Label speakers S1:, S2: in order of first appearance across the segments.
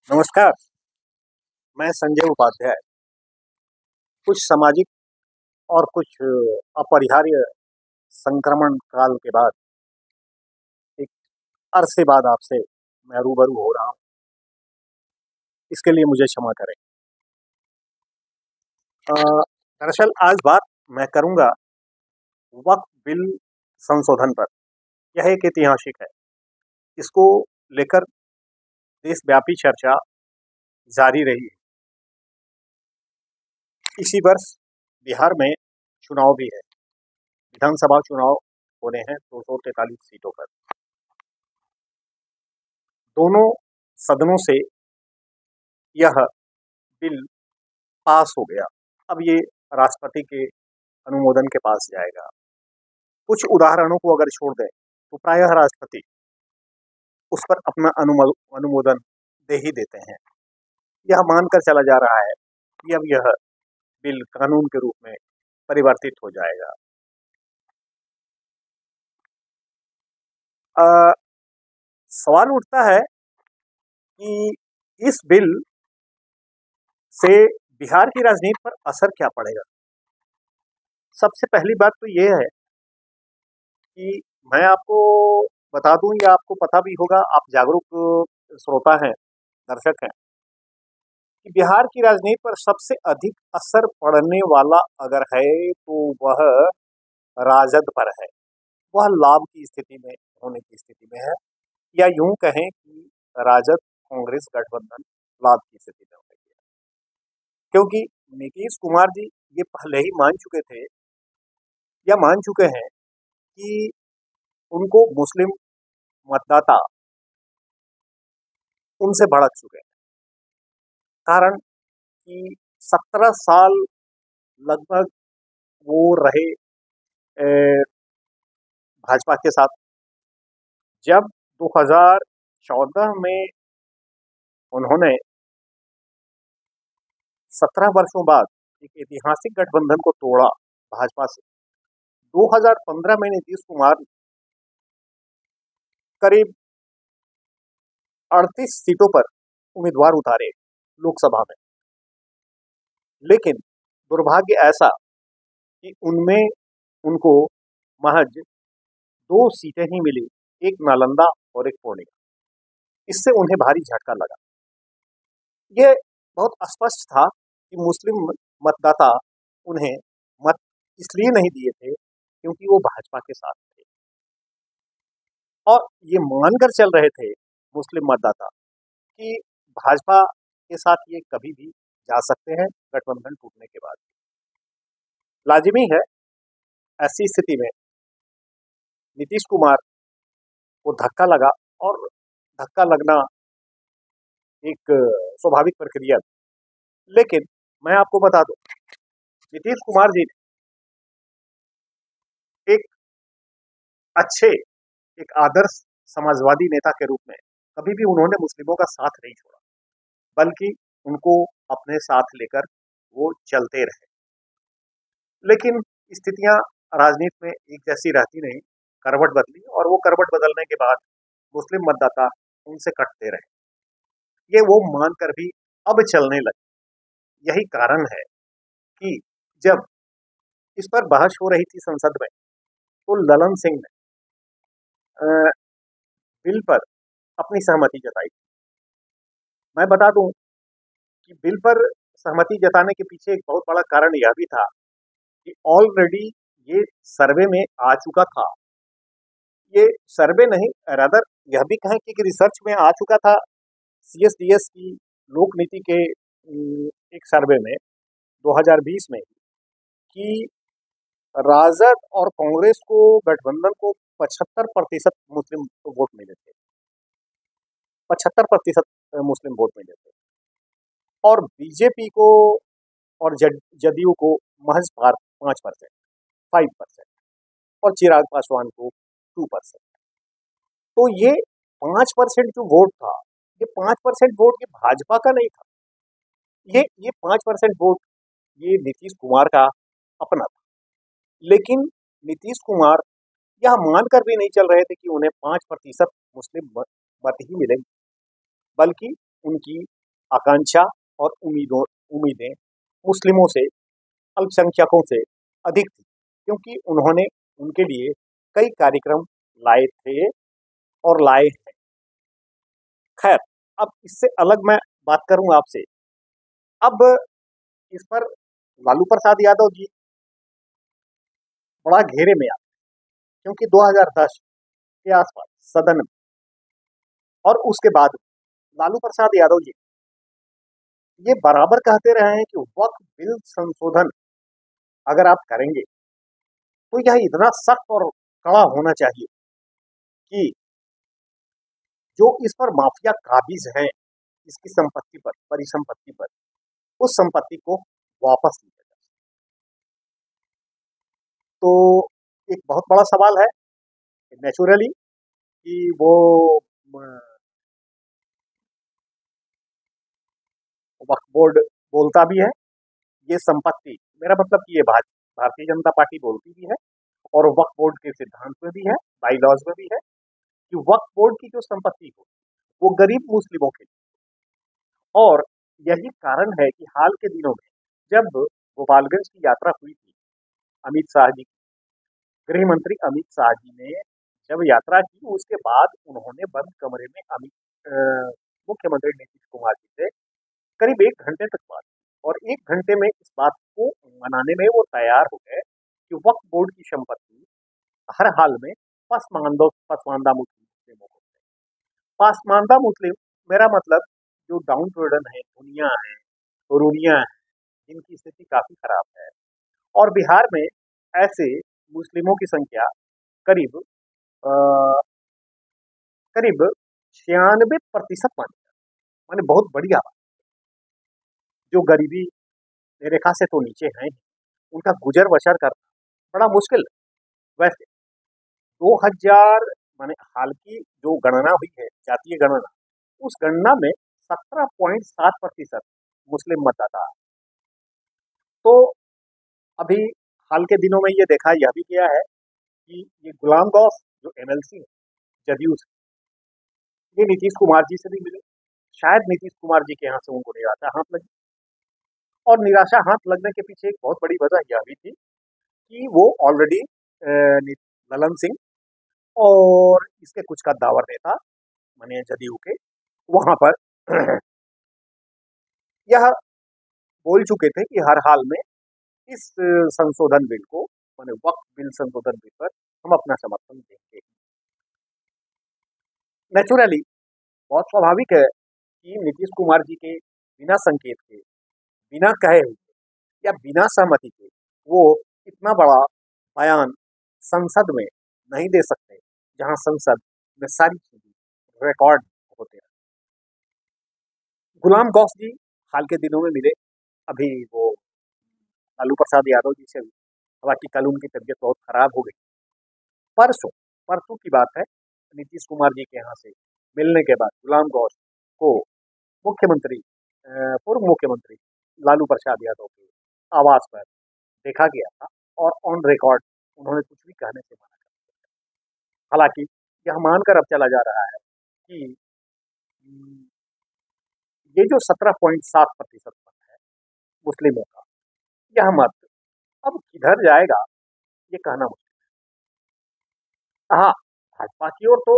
S1: नमस्कार। मैं संजय उपाध्याय। कुछ सामाजिक और कुछ अपरिहार्य संक्रमण काल के बाद एक अरसे बाद आपसे मैं रूबरू हो रहा हूँ। इसके लिए मुझे क्षमा करें। दरअसल आज बात मैं करूँगा वक्फ बिल संशोधन पर। यह एक ऐतिहासिक है। इसको लेकर देशव्यापी चर्चा जारी रही है। इसी वर्ष बिहार में चुनाव भी है। विधानसभा चुनाव होने हैं 243 सीटों पर। दोनों सदनों से यह बिल पास हो गया। अब ये राष्ट्रपति के अनुमोदन के पास जाएगा। कुछ उदाहरणों को अगर छोड़ दें तो प्रायः राष्ट्रपति उस पर अपना अनुमोदन दे ही देते हैं। यह मानकर चला जा रहा है कि अब यह बिल कानून के रूप में परिवर्तित हो जाएगा। सवाल उठता है कि इस बिल से बिहार की राजनीति पर असर क्या पड़ेगा। सबसे पहली बात तो ये है कि मैं आपको बता दूं, या आपको पता भी होगा, आप जागरूक श्रोता हैं, दर्शक हैं, कि बिहार की राजनीति पर सबसे अधिक असर पड़ने वाला अगर है तो वह राजद पर है। वह लाभ की स्थिति में होने की स्थिति में है, या यूं कहें कि राजद कांग्रेस गठबंधन लाभ की स्थिति में हो गई है। क्योंकि नीतीश कुमार जी ये पहले ही मान चुके थे या मान चुके हैं कि उनको मुस्लिम मतदाता उनसे भड़क चुके हैं। कारण कि 17 साल लगभग वो रहे भाजपा के साथ। जब 2014 में उन्होंने 17 वर्षों बाद एक ऐतिहासिक गठबंधन को तोड़ा भाजपा से, 2015 में नीतीश कुमार करीब 38 सीटों पर उम्मीदवार उतारे लोकसभा में। लेकिन दुर्भाग्य ऐसा कि उनमें उनको महज 2 सीटें ही मिली, एक नालंदा और एक पूर्णिया। इससे उन्हें भारी झटका लगा। ये बहुत स्पष्ट था कि मुस्लिम मतदाता उन्हें मत इसलिए नहीं दिए थे क्योंकि वो भाजपा के साथ थे, और ये मानकर चल रहे थे मुस्लिम मतदाता कि भाजपा के साथ ये कभी भी जा सकते हैं गठबंधन टूटने के बाद। लाजिमी है ऐसी स्थिति में नीतीश कुमार को धक्का लगा, और धक्का लगना एक स्वाभाविक प्रक्रिया थी। लेकिन मैं आपको बता दूं, नीतीश कुमार जी ने एक अच्छे, एक आदर्श समाजवादी नेता के रूप में कभी भी उन्होंने मुस्लिमों का साथ नहीं छोड़ा, बल्कि उनको अपने साथ लेकर वो चलते रहे। लेकिन स्थितियां राजनीति में एक जैसी रहती नहीं, करवट बदली, और वो करवट बदलने के बाद मुस्लिम मतदाता उनसे कटते रहे। ये वो मानकर भी अब चलने लगे। यही कारण है कि जब इस पर बहस हो रही थी संसद में, तो ललन सिंह ने बिल पर अपनी सहमति जताई। मैं बता दूं कि बिल पर सहमति जताने के पीछे एक बहुत बड़ा कारण यह भी था कि ऑलरेडी ये सर्वे में आ चुका था। ये सर्वे नहीं, रादर यह भी कहें कि रिसर्च में आ चुका था सीएसडीएस की लोक नीति के एक सर्वे में 2020 में, कि राजद और कांग्रेस को, गठबंधन को 75% मुस्लिम वोट मिले थे। 75% मुस्लिम वोट मिले थे, और बीजेपी को और जदयू को महज 5%, 5%, और चिराग पासवान को 2%। तो ये 5% जो वोट था, ये 5% वोट ये भाजपा का नहीं था। ये 5% वोट ये नीतीश कुमार का अपना था। लेकिन नीतीश कुमार यह मानकर भी नहीं चल रहे थे कि उन्हें 5% मुस्लिम मत ही मिलेंगे, बल्कि उनकी आकांक्षा और उम्मीदें मुस्लिमों से, अल्पसंख्यकों से अधिक थी, क्योंकि उन्होंने उनके लिए कई कार्यक्रम लाए थे और लाए हैं। खैर, अब इससे अलग मैं बात करूं आपसे। अब इस पर लालू प्रसाद यादव जी बड़ा घेरे में आ, क्योंकि 2010 के आसपास सदन में और उसके बाद लालू प्रसाद यादव जी ये बराबर कहते रहे हैं कि वक्फ बिल संशोधन अगर आप करेंगे तो यह इतना सख्त और कड़ा होना चाहिए कि जो इस पर माफिया काबिज हैं, इसकी संपत्ति पर, परिसंपत्ति पर, उस संपत्ति को वापस लिया जाए। तो एक बहुत बड़ा सवाल है नेचुरली कि वो वक्फ बोर्ड बोलता भी है ये संपत्ति, मेरा मतलब कि ये भारतीय जनता पार्टी बोलती भी है और वक्फ बोर्ड के सिद्धांत में भी है, बाईलॉज में भी है कि वक्फ बोर्ड की जो संपत्ति हो वो गरीब मुस्लिमों के लिए। और यही कारण है कि हाल के दिनों में जब गोपालगंज की यात्रा हुई थी अमित शाह जी, गृह मंत्री अमित शाह जी ने जब यात्रा की, उसके बाद उन्होंने बंद कमरे में मुख्यमंत्री नीतीश कुमार जी से करीब 1 घंटे तक बात की और 1 घंटे में इस बात को मनाने में वो तैयार हो गए कि वक्फ बोर्ड की संपत्ति हर हाल में पसमानदा मुस्लिमों को, पासमानदा मुस्लिम मेरा मतलब जो डाउन टूडन है, दुनिया है, रोनिया है, जिनकी स्थिति काफी खराब है। और बिहार में ऐसे मुस्लिमों की संख्या करीब करीब 96% माने बहुत बढ़िया, जो गरीबी रेखा से तो नीचे हैं, उनका गुजर बसर करना बड़ा मुश्किल है। वैसे 2000 माने हाल की जो गणना हुई है, जातीय गणना, उस गणना में 17.7% मुस्लिम मतदाता। तो अभी हाल के दिनों में ये देखा यह भी गया है कि ये गुलाम गौस जो एमएलसी है जदयू से, ये नीतीश कुमार जी से भी मिले, शायद नीतीश कुमार जी के यहाँ से उनको निराशा हाथ लगी। और निराशा हाथ लगने के पीछे एक बहुत बड़ी वजह यह भी थी कि वो ऑलरेडी ललन सिंह और इसके कुछ का दावर नेता माने जदयू के वहां पर यह बोल चुके थे कि हर हाल में इस संशोधन बिल को माने वक्फ बिल संशोधन बिल पर हम अपना समर्थन देंगे। नेचुरली बहुत स्वाभाविक है कि नीतीश कुमार जी के बिना संकेत के, बिना कहे हुए या बिना सहमति के वो इतना बड़ा बयान संसद में नहीं दे सकते, जहां संसद में सारी चीजें रिकॉर्ड होते हैं। गुलाम गौस जी हाल के दिनों में मिले, अभी वो लालू प्रसाद यादव जी से भी, हालांकि कल उनकी तबीयत बहुत खराब हो गई। परसों परसों की बात है, नीतीश कुमार जी के यहाँ से मिलने के बाद गुलाम गौस को मुख्यमंत्री पूर्व मुख्यमंत्री लालू प्रसाद यादव के आवास पर देखा गया था और ऑन रिकॉर्ड उन्होंने कुछ भी कहने से मना कर दिया। हालांकि यह मानकर अब चला जा रहा है कि ये जो 17.7% मत है मुस्लिमों का, यह मत अब किधर जाएगा ये कहना मुश्किल है। हाँ, भाजपा की ओर तो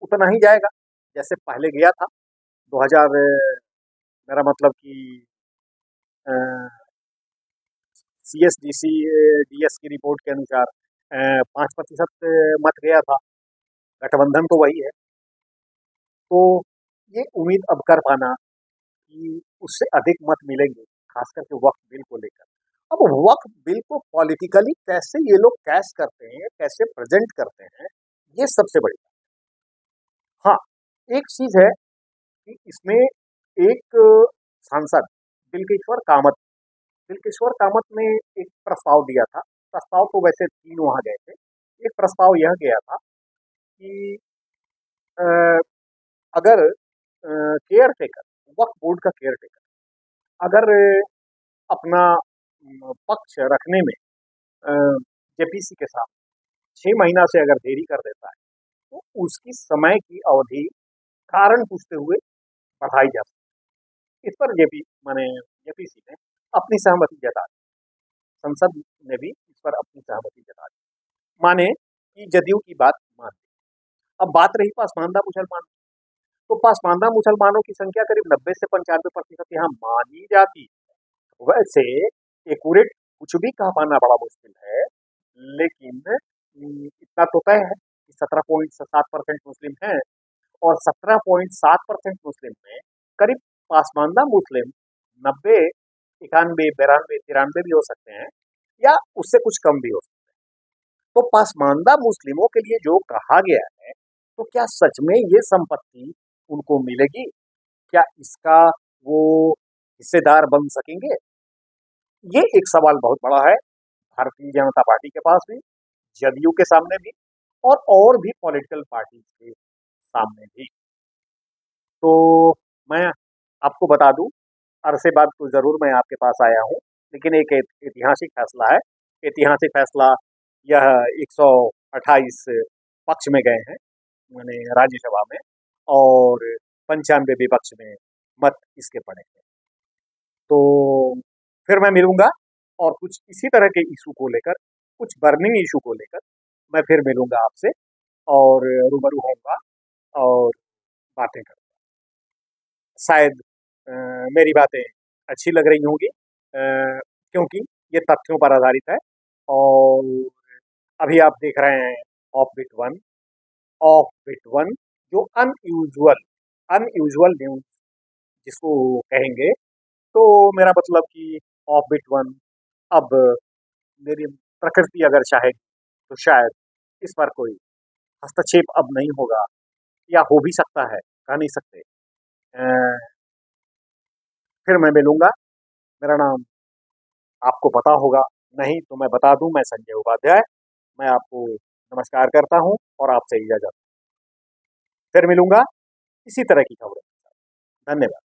S1: उतना ही जाएगा जैसे पहले गया था 2000, मेरा मतलब कि CSDC DS की रिपोर्ट के अनुसार 5% मत गया था, गठबंधन तो वही है। तो ये उम्मीद अब कर पाना कि उससे अधिक मत मिलेंगे, खास करके वक्फ बिल को लेकर। अब वक्फ बिल को पॉलिटिकली कैसे ये लोग कैश करते हैं, कैसे प्रेजेंट करते हैं, ये सबसे बड़ी बात। हाँ, एक चीज है कि इसमें एक सांसद बिल्केश्वर कामत ने एक प्रस्ताव दिया था। प्रस्ताव तो वैसे 3 वहां गए थे। एक प्रस्ताव यह गया था कि अ, अगर केयर टेकर, वक्फ बोर्ड का केयर टेकर अगर अपना पक्ष रखने में जेपीसी के साथ 6 महीना से अगर देरी कर देता है तो उसकी समय की अवधि कारण पूछते हुए बढ़ाई जा सकती इस पर जेपी माने जेपीसी ने अपनी सहमति जता दी, संसद ने भी इस पर अपनी सहमति जता दी, माने कि जदयू की बात मान ली। अब बात रही पासमानदा मुसलमान, तो पासमानदा मुसलमानों की संख्या करीब 90 से 95% यहाँ मानी जाती है। वैसे एक्यूरेट कुछ भी कह पाना बड़ा मुश्किल है, लेकिन इतना तो तय है कि 17.7% मुस्लिम हैं और 17.7% मुस्लिम में करीब पासमानदा मुस्लिम 90, 91, 92, 93 भी हो सकते हैं या उससे कुछ कम भी हो सकते हैं। तो पासमानदा मुस्लिमों के लिए जो कहा गया है, तो क्या सच में ये संपत्ति उनको मिलेगी? क्या इसका वो हिस्सेदार बन सकेंगे? ये एक सवाल बहुत बड़ा है भारतीय जनता पार्टी के पास भी, जदयू के सामने भी और भी पॉलिटिकल पार्टी के सामने भी। तो मैं आपको बता दूं, अरसे बाद तो जरूर मैं आपके पास आया हूं, लेकिन एक ऐतिहासिक फैसला है। ऐतिहासिक फैसला यह 128 पक्ष में गए हैं मैंने राज्यसभा में और 95 विपक्ष में मत इसके पड़े हैं। तो फिर मैं मिलूंगा और कुछ इसी तरह के इशू को लेकर, कुछ बर्निंग इशू को लेकर मैं फिर मिलूंगा आपसे और रूबरू होऊंगा और बातें करूंगा। शायद मेरी बातें अच्छी लग रही होंगी, क्योंकि ये तथ्यों पर आधारित है। और अभी आप देख रहे हैं ऑफ बिट वन जो अनयूजुअल अनयूजुअल न्यूज जिसको कहेंगे, तो मेरा मतलब कि ऑफ बिट वन अब मेरी प्रकृति अगर चाहे तो शायद इस पर कोई हस्तक्षेप अब नहीं होगा, या हो भी सकता है, कह नहीं सकते। फिर मैं मिलूंगा। मेरा नाम आपको पता होगा, नहीं तो मैं बता दूं, मैं संजय उपाध्याय। मैं आपको नमस्कार करता हूं और आपसे इजाजत। फिर मिलूंगा इसी तरह की खबरों। धन्यवाद।